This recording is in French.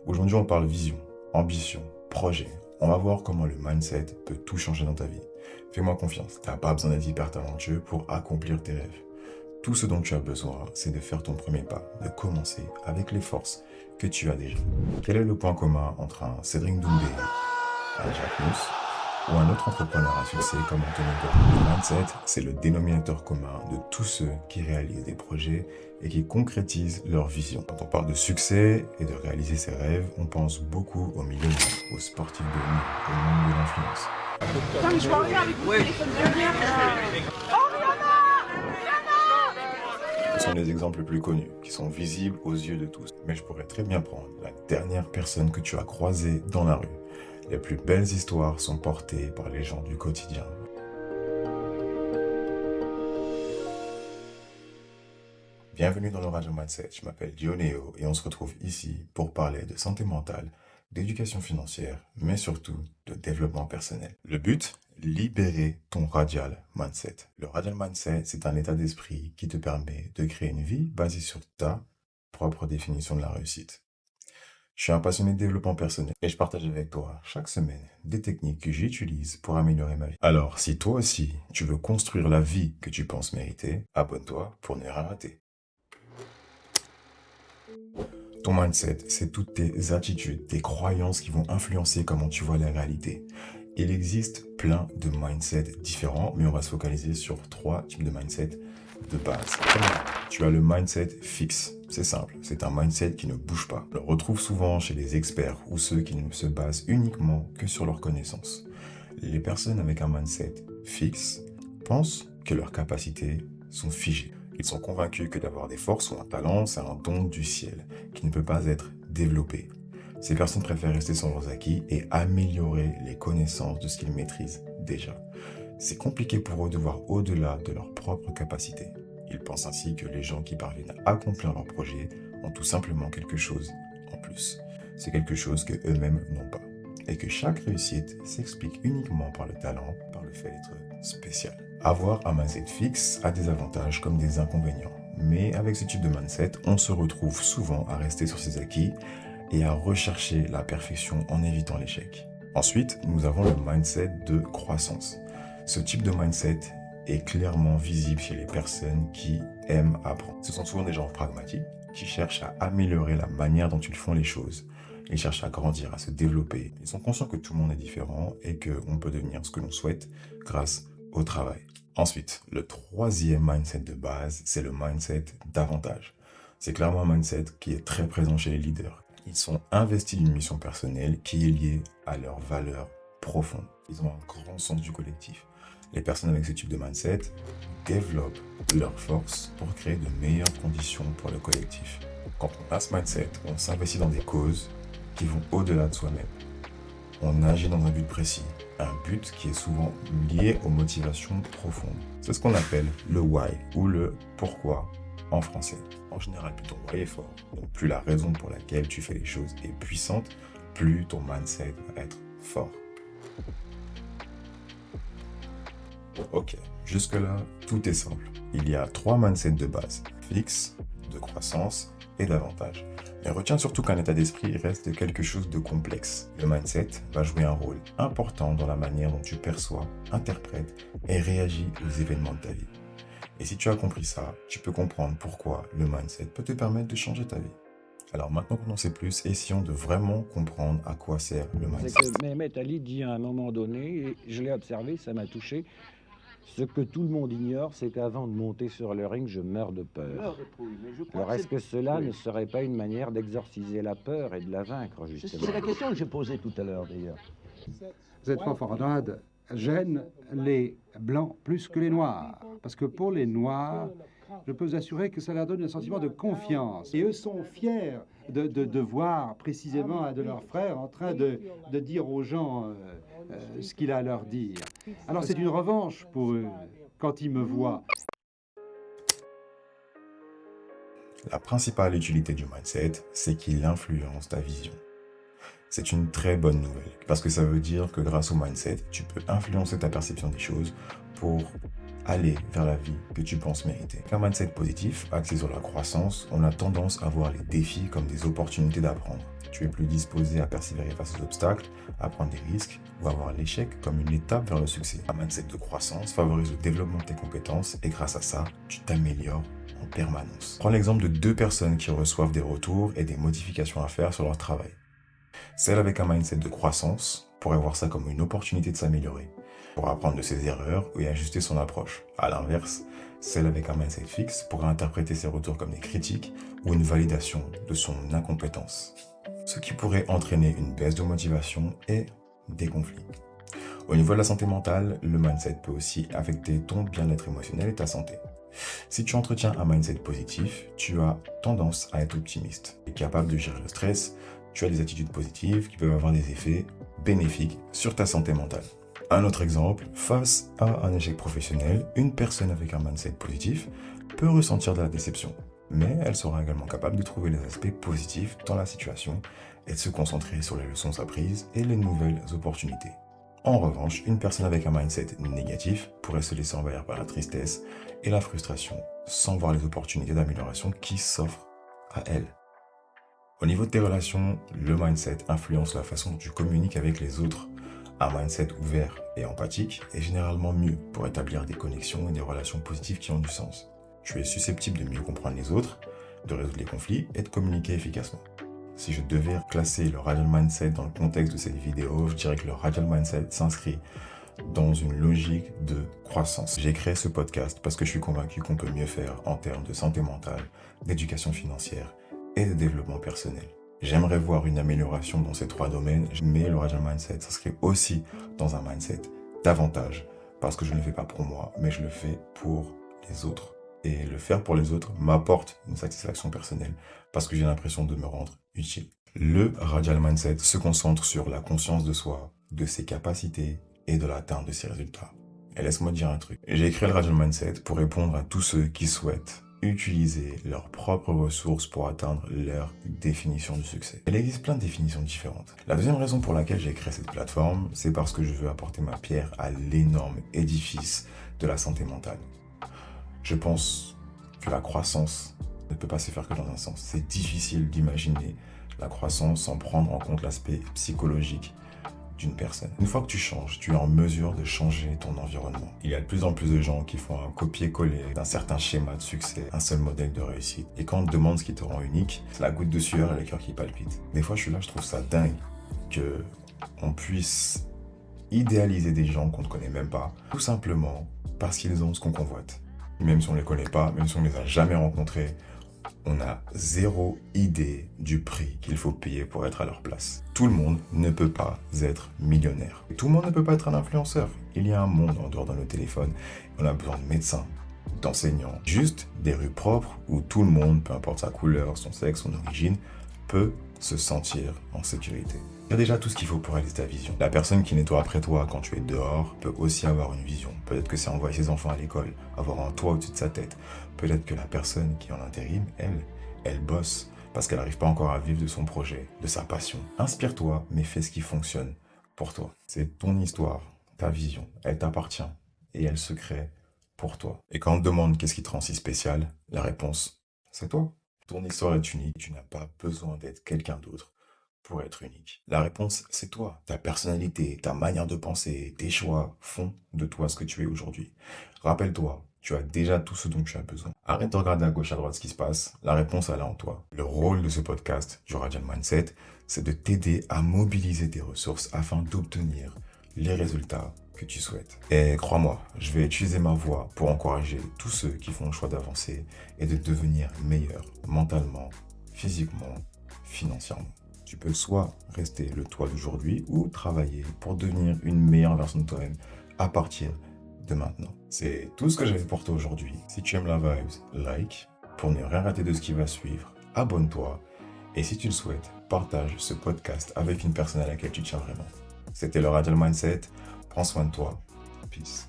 Aujourd'hui, on parle vision, ambition, projet. On va voir comment le mindset peut tout changer dans ta vie. Fais-moi confiance, tu n'as pas besoin d'être hyper talentueux pour accomplir tes rêves. Tout ce dont tu as besoin, c'est de faire ton premier pas, de commencer avec les forces que tu as déjà. Quel est le point commun entre un Cédric Doumbé, un Jack Mus ou un autre entrepreneur à succès comme Anthony Gordon? Le mindset, c'est le dénominateur commun de tous ceux qui réalisent des projets et qui concrétisent leur vision. Quand on parle de succès et de réaliser ses rêves, on pense beaucoup aux millionnaires, aux sportifs de haut niveau, au monde de l'influence. Putain, mais je vois rien avec mon téléphone de Ce sont les exemples les plus connus, qui sont visibles aux yeux de tous. Mais je pourrais très bien prendre la dernière personne que tu as croisée dans la rue. Les plus belles histoires sont portées par les gens du quotidien. Bienvenue dans le Radio Mindset, je m'appelle Dioneo et on se retrouve ici pour parler de santé mentale, d'éducation financière, mais surtout de développement personnel. Le but, libérer ton radial mindset. Le radial mindset, c'est un état d'esprit qui te permet de créer une vie basée sur ta propre définition de la réussite. Je suis un passionné de développement personnel et je partage avec toi chaque semaine des techniques que j'utilise pour améliorer ma vie. Alors, si toi aussi, tu veux construire la vie que tu penses mériter, abonne-toi pour ne rien rater. Ton mindset, c'est toutes tes attitudes, tes croyances qui vont influencer comment tu vois la réalité. Il existe plein de mindsets différents, mais on va se focaliser sur 3 types de mindset de base. Tu as le mindset fixe. C'est simple, c'est un mindset qui ne bouge pas. On le retrouve souvent chez les experts ou ceux qui ne se basent uniquement que sur leurs connaissances. Les personnes avec un mindset fixe pensent que leurs capacités sont figées. Ils sont convaincus que d'avoir des forces ou un talent, c'est un don du ciel qui ne peut pas être développé. Ces personnes préfèrent rester sur leurs acquis et améliorer les connaissances de ce qu'ils maîtrisent déjà. C'est compliqué pour eux de voir au-delà de leurs propres capacités. Ils pensent ainsi que les gens qui parviennent à accomplir leur projet ont tout simplement quelque chose en plus. C'est quelque chose que eux-mêmes n'ont pas. Et que chaque réussite s'explique uniquement par le talent, par le fait d'être spécial. Avoir un mindset fixe a des avantages comme des inconvénients. Mais avec ce type de mindset, on se retrouve souvent à rester sur ses acquis et à rechercher la perfection en évitant l'échec. Ensuite, nous avons le mindset de croissance. Ce type de mindset est clairement visible chez les personnes qui aiment apprendre. Ce sont souvent des gens pragmatiques qui cherchent à améliorer la manière dont ils font les choses. Ils cherchent à grandir, à se développer. Ils sont conscients que tout le monde est différent et qu'on peut devenir ce que l'on souhaite grâce au travail. Ensuite, le troisième mindset de base, c'est le mindset d'avantage. C'est clairement un mindset qui est très présent chez les leaders. Ils sont investis d'une mission personnelle qui est liée à leurs valeurs profondes. Ils ont un grand sens du collectif. Les personnes avec ce type de mindset développent leurs forces pour créer de meilleures conditions pour le collectif. Quand on a ce mindset, on s'investit dans des causes qui vont au-delà de soi-même. On agit dans un but précis, un but qui est souvent lié aux motivations profondes. C'est ce qu'on appelle le why ou le pourquoi en français. En général, plus ton why est fort, donc plus la raison pour laquelle tu fais les choses est puissante, plus ton mindset va être fort. Ok, jusque-là, tout est simple. Il y a 3 mindsets de base, fixe, de croissance et d'avantage. Mais retiens surtout qu'un état d'esprit reste quelque chose de complexe. Le mindset va jouer un rôle important dans la manière dont tu perçois, interprètes et réagis aux événements de ta vie. Et si tu as compris ça, tu peux comprendre pourquoi le mindset peut te permettre de changer ta vie. Alors maintenant qu'on en sait plus, essayons de vraiment comprendre à quoi sert le mindset. C'est que Mehmet Ali dit à un moment donné, et je l'ai observé, ça m'a touché, ce que tout le monde ignore, c'est qu'avant de monter sur le ring, je meurs de peur. Alors est-ce que cela ne serait pas une manière d'exorciser la peur et de la vaincre, justement? C'est la question que j'ai posée tout à l'heure, d'ailleurs. Cette fanfaronnade gêne les blancs plus que les noirs. Parce que pour les noirs, je peux vous assurer que ça leur donne un sentiment de confiance. Et eux sont fiers de voir précisément un de leurs frères en train de dire aux gens ce qu'il a à leur dire. Alors c'est une revanche pour eux quand ils me voient. La principale utilité du mindset, c'est qu'il influence ta vision. C'est une très bonne nouvelle, parce que ça veut dire que grâce au mindset, tu peux influencer ta perception des choses pour aller vers la vie que tu penses mériter. Avec un mindset positif, axé sur la croissance, on a tendance à voir les défis comme des opportunités d'apprendre. Tu es plus disposé à persévérer face aux obstacles, à prendre des risques ou à voir l'échec comme une étape vers le succès. Un mindset de croissance favorise le développement de tes compétences et grâce à ça, tu t'améliores en permanence. Prends l'exemple de 2 personnes qui reçoivent des retours et des modifications à faire sur leur travail. Celle avec un mindset de croissance pourrait voir ça comme une opportunité de s'améliorer, pour apprendre de ses erreurs et ajuster son approche. A l'inverse, celle avec un mindset fixe pourrait interpréter ses retours comme des critiques ou une validation de son incompétence, ce qui pourrait entraîner une baisse de motivation et des conflits. Au niveau de la santé mentale, le mindset peut aussi affecter ton bien-être émotionnel et ta santé. Si tu entretiens un mindset positif, tu as tendance à être optimiste et capable de gérer le stress. Tu as des attitudes positives qui peuvent avoir des effets bénéfiques sur ta santé mentale. Un autre exemple, face à un échec professionnel, une personne avec un mindset positif peut ressentir de la déception, mais elle sera également capable de trouver les aspects positifs dans la situation et de se concentrer sur les leçons apprises et les nouvelles opportunités. En revanche, une personne avec un mindset négatif pourrait se laisser envahir par la tristesse et la frustration sans voir les opportunités d'amélioration qui s'offrent à elle. Au niveau de tes relations, le mindset influence la façon dont tu communiques avec les autres. Un mindset ouvert et empathique est généralement mieux pour établir des connexions et des relations positives qui ont du sens. Tu es susceptible de mieux comprendre les autres, de résoudre les conflits et de communiquer efficacement. Si je devais classer le Radial Mindset dans le contexte de cette vidéo, je dirais que le Radial Mindset s'inscrit dans une logique de croissance. J'ai créé ce podcast parce que je suis convaincu qu'on peut mieux faire en termes de santé mentale, d'éducation financière et de développement personnel. J'aimerais voir une amélioration dans ces 3 domaines, mais le Radial Mindset s'inscrit aussi dans un mindset davantage, parce que je ne le fais pas pour moi, mais je le fais pour les autres. Et le faire pour les autres m'apporte une satisfaction personnelle, parce que j'ai l'impression de me rendre utile. Le Radial Mindset se concentre sur la conscience de soi, de ses capacités et de l'atteinte de ses résultats. Et laisse-moi te dire un truc. J'ai créé le Radial Mindset pour répondre à tous ceux qui souhaitent utiliser leurs propres ressources pour atteindre leur définition du succès. Il existe plein de définitions différentes. La deuxième raison pour laquelle j'ai créé cette plateforme, c'est parce que je veux apporter ma pierre à l'énorme édifice de la santé mentale. Je pense que la croissance ne peut pas se faire que dans un sens. C'est difficile d'imaginer la croissance sans prendre en compte l'aspect psychologique d'une personne. Une fois que tu changes, tu es en mesure de changer ton environnement. Il y a de plus en plus de gens qui font un copier-coller d'un certain schéma de succès, un seul modèle de réussite. Et quand on te demande ce qui te rend unique, c'est la goutte de sueur et le cœur qui palpite. Des fois, je suis là, je trouve ça dingue qu'on puisse idéaliser des gens qu'on ne connaît même pas, tout simplement parce qu'ils ont ce qu'on convoite. Même si on ne les connaît pas, même si on ne les a jamais rencontrés, on a zéro idée du prix qu'il faut payer pour être à leur place. Tout le monde ne peut pas être millionnaire. Tout le monde ne peut pas être un influenceur. Il y a un monde en dehors de nos téléphones. On a besoin de médecins, d'enseignants, juste des rues propres où tout le monde, peu importe sa couleur, son sexe, son origine, peut se sentir en sécurité. Il y a déjà tout ce qu'il faut pour réaliser ta vision. La personne qui nettoie après toi quand tu es dehors peut aussi avoir une vision. Peut-être que c'est envoyer ses enfants à l'école, avoir un toit au-dessus de sa tête. Peut-être que la personne qui est en intérim, elle bosse parce qu'elle n'arrive pas encore à vivre de son projet, de sa passion. Inspire-toi, mais fais ce qui fonctionne pour toi. C'est ton histoire, ta vision. Elle t'appartient et elle se crée pour toi. Et quand on te demande qu'est-ce qui te rend si spécial, la réponse, c'est toi. Ton histoire est unique, tu n'as pas besoin d'être quelqu'un d'autre pour être unique. La réponse, c'est toi. Ta personnalité, ta manière de penser, tes choix font de toi ce que tu es aujourd'hui. Rappelle-toi, tu as déjà tout ce dont tu as besoin. Arrête de regarder à gauche à droite ce qui se passe. La réponse, elle est en toi. Le rôle de ce podcast, du Radial Mindset, c'est de t'aider à mobiliser tes ressources afin d'obtenir les résultats que tu souhaites. Et crois-moi, je vais utiliser ma voix pour encourager tous ceux qui font le choix d'avancer et de devenir meilleurs mentalement, physiquement, financièrement. Tu peux soit rester le toi d'aujourd'hui ou travailler pour devenir une meilleure version de toi-même à partir de maintenant. C'est tout ce que j'avais pour toi aujourd'hui. Si tu aimes la vibes, like. Pour ne rien rater de ce qui va suivre, abonne-toi. Et si tu le souhaites, partage ce podcast avec une personne à laquelle tu tiens vraiment. C'était le Radial Mindset. Prends soin de toi. Peace.